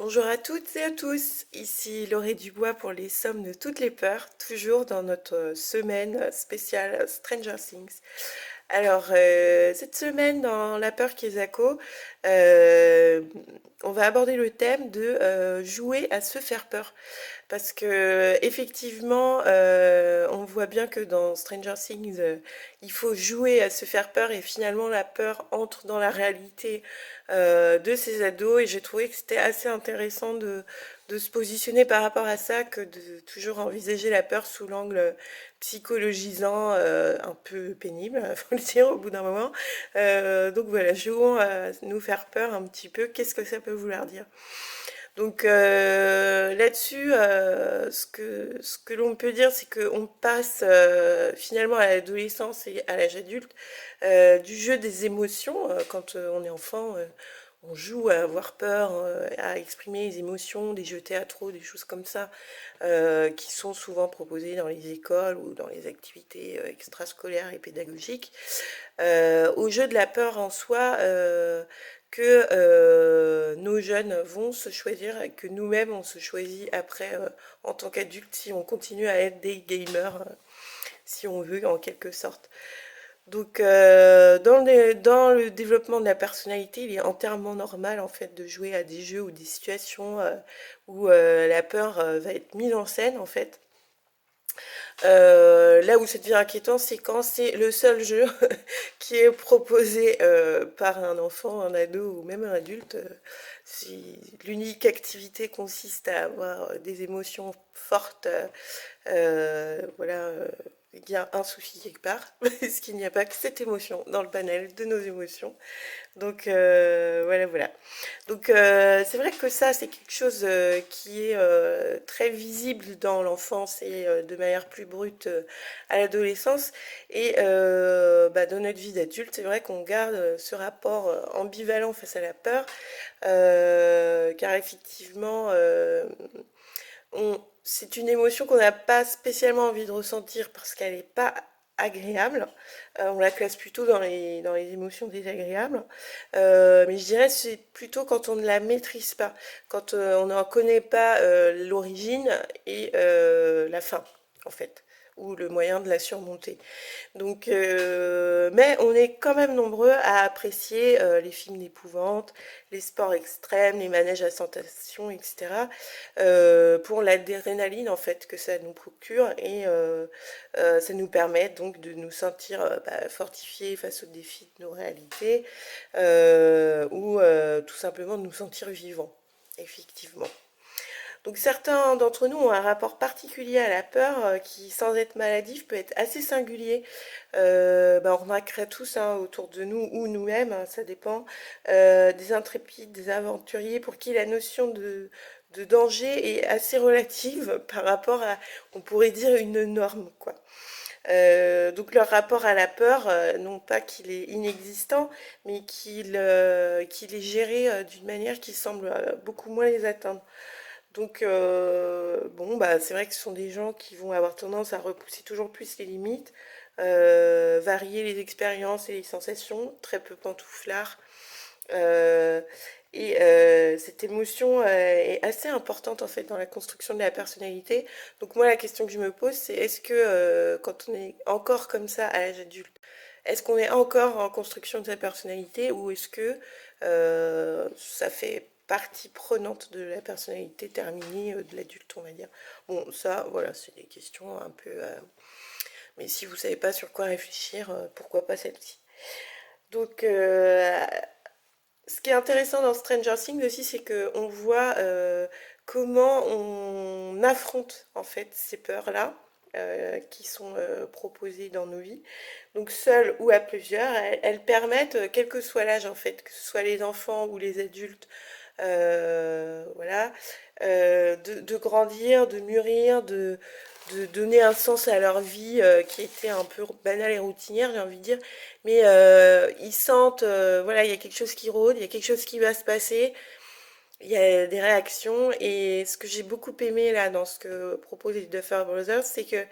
Bonjour à toutes et à tous, ici Laurie Dubois pour les sommes de toutes les peurs, toujours dans notre semaine spéciale Stranger Things. Alors, cette semaine dans La peur Kezako, euh, on va aborder le thème de jouer à se faire peur. Parce que effectivement, on voit bien que dans Stranger Things, il faut jouer à se faire peur et finalement la peur entre dans la réalité de ces ados. Et j'ai trouvé que c'était assez intéressant de se positionner par rapport à ça que de toujours envisager la peur sous l'angle psychologisant, un peu pénible, faut le dire au bout d'un moment. Donc voilà, jouons à nous faire peur un petit peu. Qu'est-ce que ça peut vouloir dire? Donc là-dessus, ce que l'on peut dire, c'est qu'on passe finalement à l'adolescence et à l'âge adulte du jeu des émotions. Quand on est enfant, on joue à avoir peur, à exprimer les émotions, des jeux théâtraux, des choses comme ça, qui sont souvent proposées dans les écoles ou dans les activités extrascolaires et pédagogiques. Au jeu de la peur en soi, que nos jeunes vont se choisir et que nous-mêmes on se choisit après en tant qu'adultes si on continue à être des gamers, si on veut en quelque sorte. Donc dans le développement de la personnalité, il est entièrement normal en fait de jouer à des jeux ou des situations où la peur va être mise en scène en fait. Là où ça devient inquiétant, c'est quand c'est le seul jeu qui est proposé par un enfant, un ado ou même un adulte. Si l'unique activité consiste à avoir des émotions fortes, voilà, il y a un souci quelque part, parce qu'il n'y a pas que cette émotion dans le panel de nos émotions. Donc voilà, voilà. Donc c'est vrai que ça, c'est quelque chose qui est très visible dans l'enfance et de manière plus brute à l'adolescence. Et bah, dans notre vie d'adulte, c'est vrai qu'on garde ce rapport ambivalent face à la peur, car effectivement, c'est une émotion qu'on n'a pas spécialement envie de ressentir parce qu'elle n'est pas agréable. On la classe plutôt dans les émotions désagréables. Mais je dirais que c'est plutôt quand on ne la maîtrise pas, quand on n'en connaît pas l'origine et la fin, en fait, ou le moyen de la surmonter. Donc, mais on est quand même nombreux à apprécier les films d'épouvante, les sports extrêmes, les manèges à sensations, etc. Pour l'adrénaline en fait que ça nous procure et ça nous permet donc de nous sentir bah, fortifiés face aux défis de nos réalités ou tout simplement de nous sentir vivants, effectivement. Donc certains d'entre nous ont un rapport particulier à la peur qui, sans être maladif, peut être assez singulier. Bah, on remarquerait tous hein, autour de nous ou nous-mêmes, hein, ça dépend, des intrépides, des aventuriers pour qui la notion de danger est assez relative par rapport à, on pourrait dire, une norme, quoi. Donc leur rapport à la peur, non pas qu'il est inexistant, mais qu'il est géré d'une manière qui semble beaucoup moins les atteindre. Donc, bon, bah, c'est vrai que ce sont des gens qui vont avoir tendance à repousser toujours plus les limites, varier les expériences et les sensations, très peu pantouflards. Euh, et cette émotion est assez importante en fait dans la construction de la personnalité. Donc moi, la question que je me pose, c'est est-ce que quand on est encore comme ça à l'âge adulte, est-ce qu'on est encore en construction de sa personnalité ou est-ce que ça fait partie prenante de la personnalité terminée de l'adulte, on va dire. Bon, ça, voilà, c'est des questions un peu... mais si vous savez pas sur quoi réfléchir, pourquoi pas celle-ci. Donc, ce qui est intéressant dans Stranger Things aussi, c'est qu'on voit comment on affronte en fait ces peurs-là qui sont proposées dans nos vies. Donc seules ou à plusieurs, elles permettent, quel que soit l'âge en fait, que ce soit les enfants ou les adultes, voilà, de grandir, de mûrir, de donner un sens à leur vie qui était un peu banale et routinière, j'ai envie de dire. Mais ils sentent, voilà, il y a quelque chose qui rôde, il y a quelque chose qui va se passer, il y a des réactions. Et ce que j'ai beaucoup aimé là dans ce que proposent les Duffer Brothers, c'est que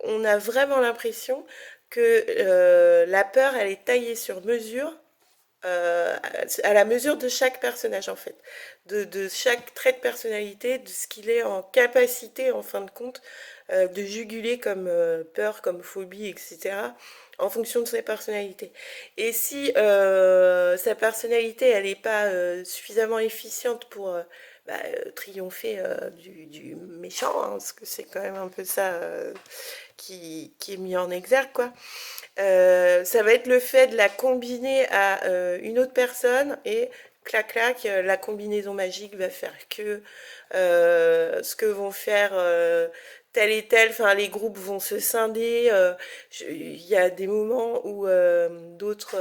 on a vraiment l'impression que la peur, elle est taillée sur mesure à la mesure de chaque personnage en fait, de chaque trait de personnalité, de ce qu'il est en capacité en fin de compte de juguler comme peur, comme phobie, etc. en fonction de sa personnalité. Et si sa personnalité elle n'est pas suffisamment efficiente pour triompher du méchant, hein, parce que c'est quand même un peu ça qui est mis en exergue, quoi. Ça va être le fait de la combiner à une autre personne et clac clac, la combinaison magique va faire que ce que vont faire tel et tel, enfin les groupes vont se scinder. Il y a des moments où d'autres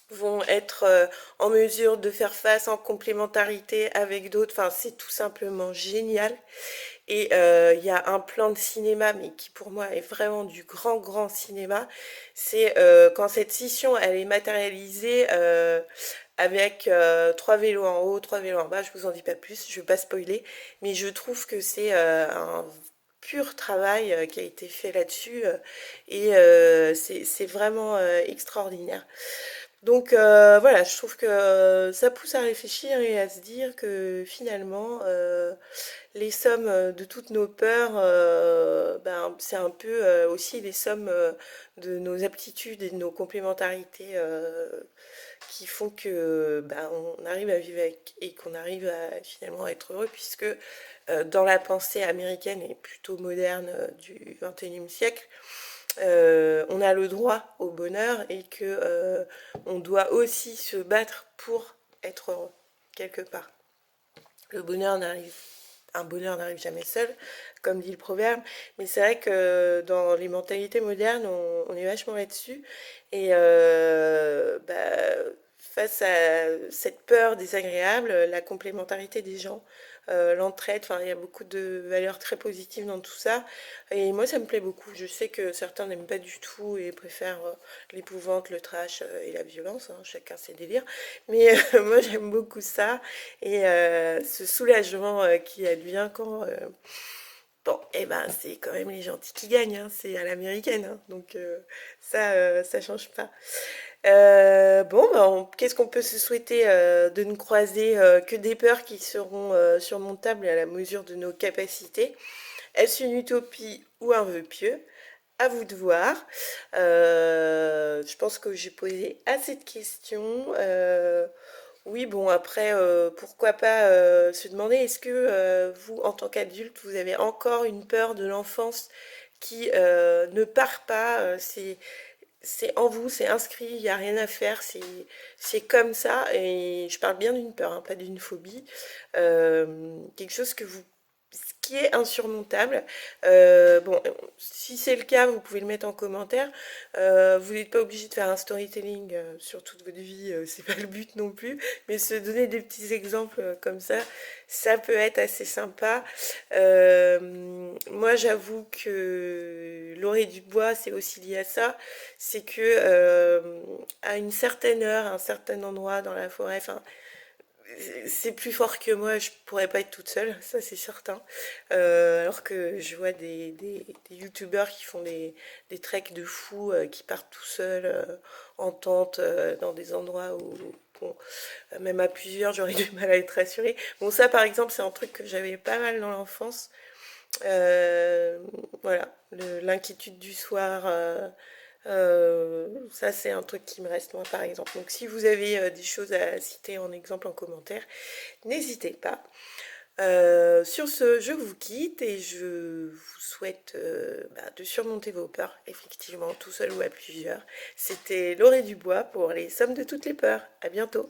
vont être en mesure de faire face en complémentarité avec d'autres. Enfin, c'est tout simplement génial. Et il y a un plan de cinéma, mais qui pour moi est vraiment du grand, grand cinéma. C'est quand cette scission, elle est matérialisée avec trois vélos en haut, trois vélos en bas. Je vous en dis pas plus, je vais pas spoiler. Mais je trouve que c'est un pur travail qui a été fait là-dessus. Et c'est vraiment extraordinaire. Donc voilà, je trouve que ça pousse à réfléchir et à se dire que finalement, les sommes de toutes nos peurs, ben, c'est un peu aussi les sommes de nos aptitudes et de nos complémentarités qui font que ben, on arrive à vivre avec et qu'on arrive à finalement être heureux, puisque dans la pensée américaine et plutôt moderne du 21e siècle, on a le droit au bonheur et que on doit aussi se battre pour être heureux quelque part. Le bonheur n'arrive Un bonheur n'arrive jamais seul, comme dit le proverbe, mais c'est vrai que dans les mentalités modernes, on est vachement là-dessus. Et face à cette peur désagréable, la complémentarité des gens, l'entraide, enfin, il y a beaucoup de valeurs très positives dans tout ça. Et moi, ça me plaît beaucoup. Je sais que certains n'aiment pas du tout et préfèrent l'épouvante, le trash et la violence, hein, chacun ses délires. Mais moi, j'aime beaucoup ça. Et ce soulagement qui advient quand... bon, eh ben, c'est quand même les gentils qui gagnent, hein, c'est à l'américaine, hein, donc ça change pas. Bon, ben, qu'est-ce qu'on peut se souhaiter de ne croiser que des peurs qui seront surmontables à la mesure de nos capacités? Est-ce une utopie ou un vœu pieux? À vous de voir. Je pense que j'ai posé assez de questions. Oui, bon, après, pourquoi pas se demander, est-ce que vous, en tant qu'adulte, vous avez encore une peur de l'enfance qui ne part pas, c'est en vous, c'est inscrit, il n'y a rien à faire, c'est comme ça, et je parle bien d'une peur, hein, pas d'une phobie, quelque chose qui est insurmontable. Bon, si c'est le cas, vous pouvez le mettre en commentaire. Vous n'êtes pas obligé de faire un storytelling sur toute votre vie, c'est pas le but non plus, mais se donner des petits exemples comme ça peut être assez sympa. Moi, j'avoue que l'oreille du bois, c'est aussi lié à ça. C'est que à une certaine heure, à un certain endroit dans la forêt, enfin, c'est plus fort que moi, je pourrais pas être toute seule, ça c'est certain. Alors que je vois des youtubeurs qui font des treks de fous, qui partent tout seuls en tente dans des endroits où, bon, même à plusieurs, j'aurais du mal à être rassurée. Bon, ça par exemple, c'est un truc que j'avais pas mal dans l'enfance. Euh, voilà, l'inquiétude du soir. Ça, c'est un truc qui me reste, moi, par exemple. Donc, si vous avez des choses à citer en exemple en commentaire, n'hésitez pas. Sur ce, je vous quitte et je vous souhaite de surmonter vos peurs, effectivement, tout seul ou à plusieurs. C'était Laurée Dubois pour les sommes de toutes les peurs. À bientôt.